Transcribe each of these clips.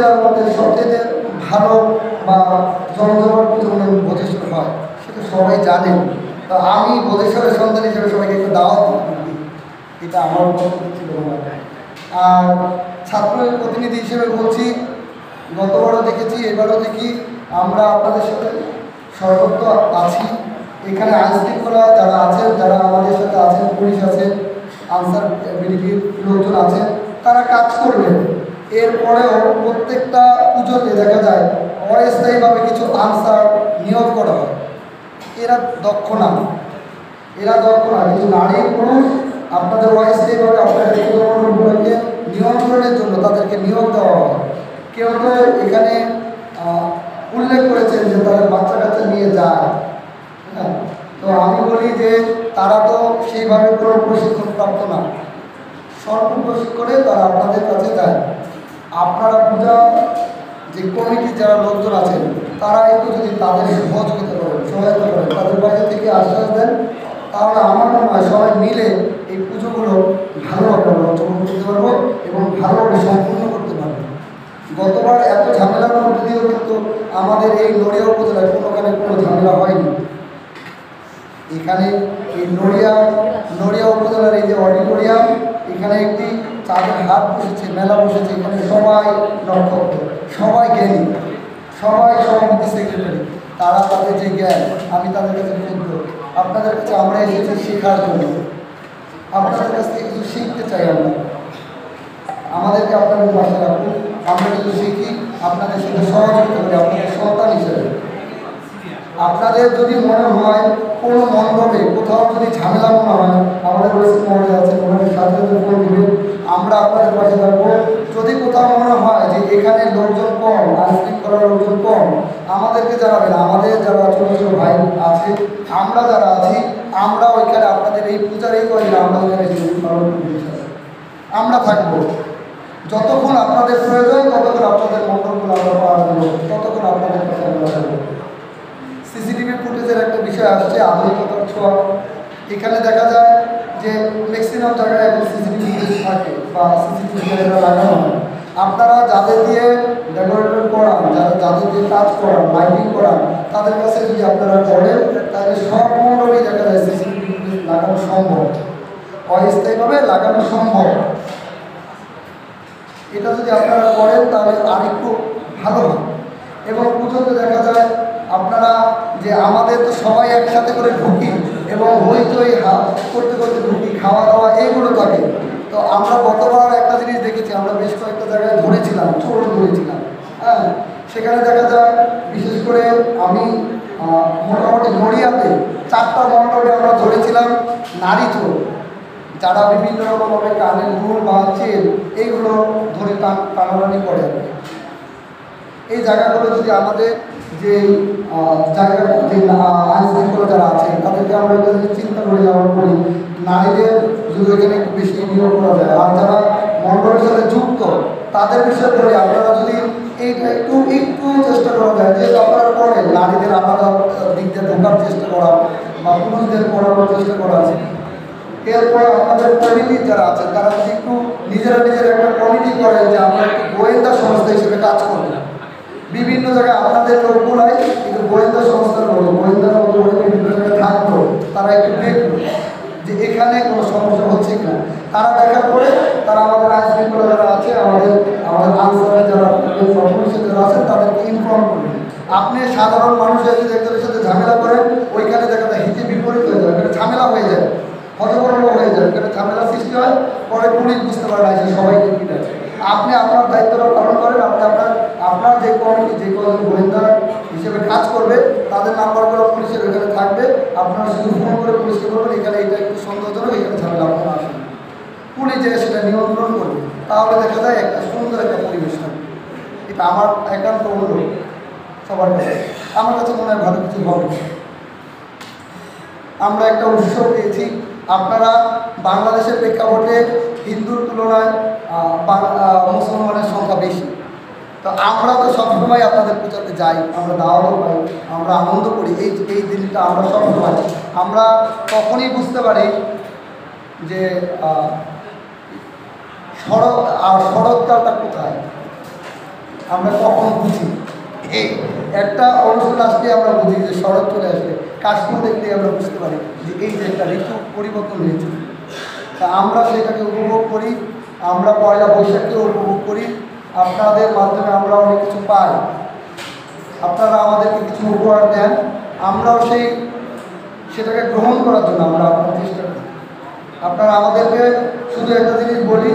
উপজেলার মধ্যে সবচেয়ে ভালো বা জমজমাট পুজো বধেশ্বর হয় সেটা সবাই জানেন। তো আমি বধেশ্বরের সন্তান হিসেবে সবাইকে একটু দাওয়াত দিই, এটা আমার বক্তব্য ছিল। আর ছাত্র প্রতিনিধি হিসেবে বলছি, গতবারও দেখেছি, এবারও দেখি আমরা আপনাদের সাথে সর্বত্র আছি। এখানে আইন শৃঙ্খলা যারা আছেন, যারা আমাদের সাথে আছেন, পুলিশ আছেন, আনসার বিডিপির লোকজন আছেন, তারা কাজ করবেন। এরপরেও প্রত্যেকটা পুজোতে দেখা যায় অস্থায়ীভাবে কিছু আনসার নিয়োগ করা হয়। এরা দক্ষ না, কিছু নারী পুরুষ আপনাদের অস্থায়ীভাবে আপনাদের পুজোগুলোকে নিয়ন্ত্রণের জন্য তাদেরকে নিয়োগ দেওয়া হয়। কেউ তো এখানে উল্লেখ করেছেন যে তারা বাচ্চা কাচ্চা নিয়ে যায়। হ্যাঁ, তো আমি বলি যে তারা তো সেইভাবে কোনো প্রশিক্ষণ প্রাপ্ত না, স্বল্প প্রশিক্ষণে তারা আপনাদের কাছে যায়। আপনারা পূজা যে কমিটি যারা লোকজন আছেন তারা একটু যদি তাদের সহযোগিতা করেন, সহায়তা করেন, তাদের বাইরে থেকে আশ্বাস দেন, তাহলে আমার মনে হয় সবাই মিলে এই পুজোগুলো ভালোভাবে অংশগ্রহণ করতে পারবো এবং ভালোভাবে সম্পূর্ণ করতে পারবো। গতবার এত ঝামেলার মধ্যে দিয়েও কিন্তু আমাদের এই নড়িয়া উপজেলায় কোনো ঝামেলা হয়নি। এখানে এই নড়িয়া উপজেলার এই যে অডিটোরিয়াম, এখানে একটি চাঁদের হাট বসেছে, মেলা বসেছে। এখানে সবাই নক্ষত্র, সবাই জ্ঞানী, সবাই সভাপতি সেক্রেটারি, তারা তাদের যে জ্ঞান, আমি তাদের কাছে ক্ষুদ্র। আপনাদের কাছে আমরা এসেছি শেখার জন্য, আপনাদের কাছ থেকে কিছু শিখতে চাই। আমাদেরকে আপনাদের পাশে রাখুন, আমরা কিছু শিখি, আপনাদের সাথে সহযোগিতা করি আপনাদের সন্তান হিসেবে। আপনাদের যদি মনে হয় কোনো মণ্ডপে কোথাও যদি ঝামেলা মনে হয়, আমাদের রয়েছে মনে আছে, ওনাদের সাথে ফোন দিবেন, আমরা আপনাদের পাশে থাকবো। যদি কোথাও মনে হয় যে এখানে লোকজন কম, আইনশৃঙ্খলা করার লোকজন কম, আমাদেরকে জানাবেন। আমাদের যারা ছোটো ছোটো ভাই আছে, আমরা যারা আছি, আমরা ওইখানে আপনাদের এই পূজার এই কয়েকদিন আমরা ওইখানে আমরা থাকবো। যতক্ষণ আপনাদের প্রয়োজন ততক্ষণ আপনাদের মণ্ডপগুলো আমরা পাওয়া যাবো, ততক্ষণ আপনাদের কাছে আমরা থাকবো। সিসিটিভি ফুটেজের একটা বিষয় আসছে, আধুনিকতার ছোঁয়া। এখানে দেখা যায় যে ম্যাক্সিমাম জায়গায় এখন সিসিটিভি ফুটেজ থাকে বা সিসিটিভি ক্যামেরা লাগানো হয়। আপনারা যাদের দিয়ে ডেকোরেটর করান, যাদের দিয়ে কাজ করান, লাইটিং করান, তাদের কাছে যদি আপনারা করেন তাহলে সম্পূর্ণভাবেই দেখা যায় সিসিটিভি ফুটেজ লাগানো সম্ভব, অস্থায়ীভাবে লাগানো সম্ভব। এটা যদি আপনারা করেন তাহলে আরেকটু ভালো হয়। এবং পুজোতে দেখা যায় আপনারা যে আমাদের তো সবাই একসাথে করে ঢুকি এবং হইচই করতে করতে ঢুকি, খাওয়া দাওয়া এইগুলো থাকে। তো আমরা গতবার একটা জিনিস দেখেছি, আমরা বেশ কয়েকটা জায়গায় ধরেছিলাম, চোর ধরেছিলাম। হ্যাঁ, সেখানে দেখা যায় বিশেষ করে আমি মোটামুটি নড়িয়াতে 4টা মণ্ডপে আমরা ধরেছিলাম নারী চোর, যারা বিভিন্ন রকমভাবে কানের দুল বা চেন এইগুলো ধরে টানাটানি করে। এই জায়গাগুলো যদি আমাদের যে জায়গা, যে আইন শৃঙ্খলা যারা আছেন তাদেরকে আমরা চিন্তা করে যাওয়ার করি, নারীদের যদি এখানে একটু বেশি নিয়োগ করা যায়, আর যারা মণ্ডলের সাথে যুক্ত তাদের বিষয়ে বলি, আপনারা যদি এইটা একটু চেষ্টা করা যায়, যেহেতু আপনারা করেন, নারীদের আলাদা দিক দিয়ে ঢোকার চেষ্টা করা বা পুরুষদের পড়ানোর চেষ্টা করা আছে। এরপর আমাদের কমিটি যারা আছেন তারা যদি একটু নিজেরা একটা কমিটি করেন যে আমরা একটু গোয়েন্দা সংস্থা হিসেবে কাজ করব, বিভিন্ন জায়গায় আপনাদের লোকগুলাই কিন্তু গোয়েন্দা সংস্থার মতো গোয়েন্দার মতো বিভিন্ন জায়গায় থাকতো, তারা একটু দেখলো যে এখানে কোনো সমস্যা হচ্ছে কিনা। তারা দেখার পরে তারা আমাদের আইন শৃঙ্খলা যারা আছে, আমাদের আনসারে যারা পুলিশের যারা আছেন তাদেরকে ইনফর্ম করবেন। আপনি সাধারণ মানুষ যদি একজনের সাথে ঝামেলা করেন, ওইখানে দেখা যায় হিতে বিপরীত হয়ে যায়, ওখানে ঝামেলা হয়ে যায়, হজবরল হয়ে যায়, ওখানে ঝামেলা সৃষ্টি হয়, পরে পুলিশ বুঝতে পারে না যে সবাইকে কিনে। আপনি আপনার দায়িত্বটা পালন করেন, আপনি আপনার যে কমিটি, যে কজন গোয়েন্দা হিসেবে কাজ করবে তাদের নাম্বারগুলো পুলিশের ওখানে থাকবে। আপনারা শুধু ফোন করে পুলিশকে বলবেন এখানে এটা একটু সন্দেহজনক, এখানে ঝামেলা আপনারা আসেন, পুলিশ যে সেটা নিয়ন্ত্রণ করবে। তাহলে দেখা যায় একটা সুন্দর একটা পরিবেশ থাকবে। এটা আমার একান্ত অনুরোধ সবার কাছে, আমার কাছে মনে হয় ভালো কিছু হবে। আমরা একটা উৎসব পেয়েছি, আপনারা বাংলাদেশের প্রেক্ষাপটে হিন্দুর তুলনায় মুসলমানের সংখ্যা বেশি। তো আমরা তো সবসময় আপনাদের পূজাতে যাই, আমরা দাওয়াতও পাই, আমরা আনন্দ করি। এই দিনটা আমরা সবসময় আমরা তখনই বুঝতে পারি যে সড়কটা কোথায়। আমরা কখন বুঝি। এই একটা অনুষ্ঠান আসলে আমরা বুঝি যে শরৎ চলে আসলে কাশ্মীর দেখলে আমরা বুঝতে পারি যে এই যে একটা ঋতু পরিবর্তন হয়েছে। তা আমরা সেটাকে উপভোগ করি, আমরা পয়লা বৈশাখকেও উপভোগ করি। আপনাদের মাধ্যমে আমরা অনেক কিছু পাই, আপনারা আমাদেরকে কিছু উপহার দেন, আমরাও সেটাকে গ্রহণ করার জন্য আমরা আপনার চেষ্টা করি। আপনারা আমাদেরকে শুধু একটা জিনিস বলি,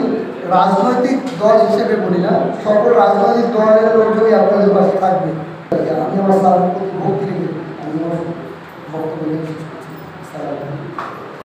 রাজনৈতিক দল হিসেবে বলি না, সকল রাজনৈতিক দলের লোকজনই আপনাদের পাশে থাকবে। আমি আমার স্যারের প্রতি ভক্তি রেখে আমি আমার বক্তব্য শেষ করছি।